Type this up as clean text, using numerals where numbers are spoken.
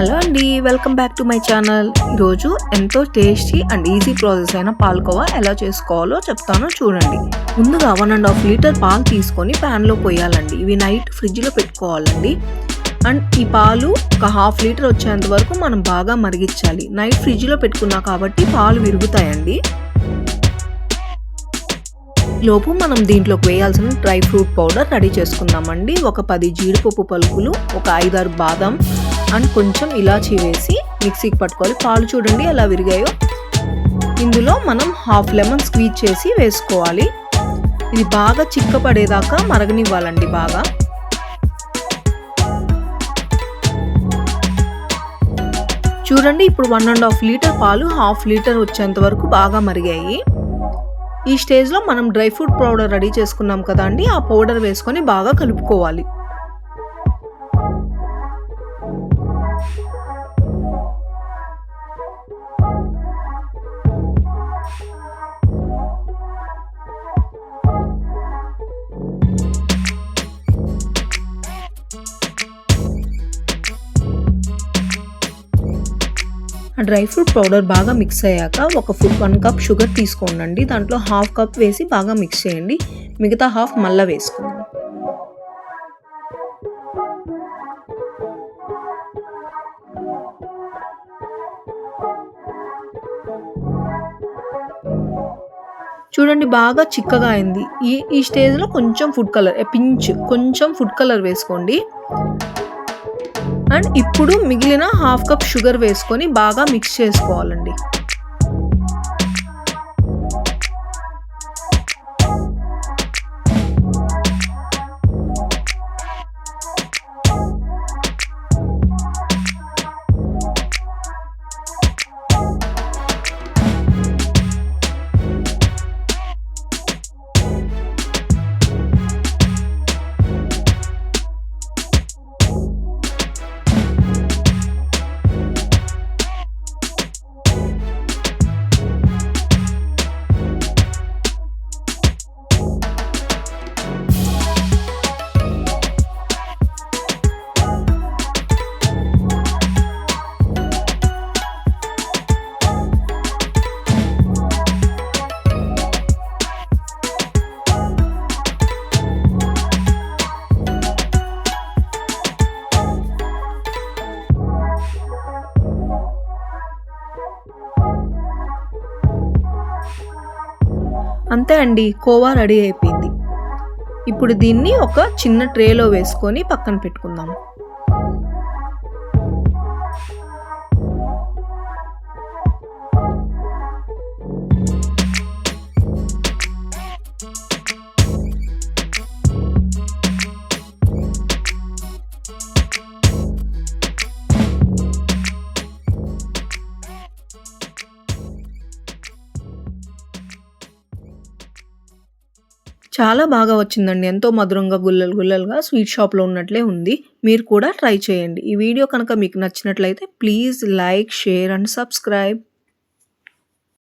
Hello అండి, welcome back to my channel. ఈరోజు ఎంతో టేస్టీ అండ్ ఈజీ ప్రాసెస్ అయిన పాలకోవా ఎలా చేసుకోవాలో చెప్తాను చూడండి. ముందుగా 1.5 లీటర్ పాలు తీసుకొని ప్యాన్లో పోయాలండి. ఇవి నైట్ ఫ్రిడ్జ్లో పెట్టుకోవాలండి. అండ్ ఈ పాలు ఒక 1/2 లీటర్ వచ్చేంత వరకు మనం బాగా మరిగించాలి. నైట్ ఫ్రిడ్జ్లో పెట్టుకున్నా కాబట్టి పాలు విరుగుతాయండి. లోపు మనం దీంట్లోకి వేయాల్సిన డ్రై ఫ్రూట్ పౌడర్ రెడీ చేసుకుందామండి. ఒక 10 జీడిపప్పు పలుకులు, ఒక 5-6 బాదం అండ్ కొంచెం ఇలాచీ వేసి మిక్సీకి పట్టుకోవాలి. పాలు చూడండి ఎలా విరిగాయో. ఇందులో మనం 1/2 లెమన్ స్క్వీజ్ చేసి వేసుకోవాలి. ఇది బాగా చిక్కపడేదాకా మరగనివ్వాలండి. బాగా చూడండి, ఇప్పుడు 1.5 లీటర్ పాలు 1/2 లీటర్ వచ్చేంత వరకు బాగా మరిగాయి. ఈ స్టేజ్లో మనం డ్రై ఫ్రూట్ పౌడర్ రెడీ చేసుకున్నాం కదా అండి, ఆ పౌడర్ వేసుకొని బాగా కలుపుకోవాలి. డ్రై ఫ్రూట్ పౌడర్ బాగా మిక్స్ అయ్యాక 1 కప్ షుగర్ తీసుకోండి. దాంట్లో 1/2 కప్ వేసి బాగా మిక్స్ చేయండి. మిగతా 1/2 మళ్ళీ వేసుకోండి. చూడండి బాగా చిక్కగా అయింది. ఈ స్టేజ్లో కొంచెం ఫుడ్ కలర్, కొంచెం ఫుడ్ కలర్ వేసుకోండి. అండ్ ఇప్పుడు మిగిలిన 1/2 కప్ షుగర్ వేసుకొని బాగా మిక్స్ చేసుకోవాలండి. అంతే అండి, కోవా రెడీ అయిపోయింది. ఇప్పుడు దీన్ని ఒక చిన్న ట్రేలో వేసుకొని పక్కన పెట్టుకుందాం. చాలా బాగా వచ్చిందండి. ఎంతో మధురంగా గుల్లలుగా స్వీట్ షాప్లో ఉన్నట్లే ఉంది. మీరు కూడా ట్రై చేయండి. ఈ వీడియో కనుక మీకు నచ్చినట్లయితే please like, share and subscribe.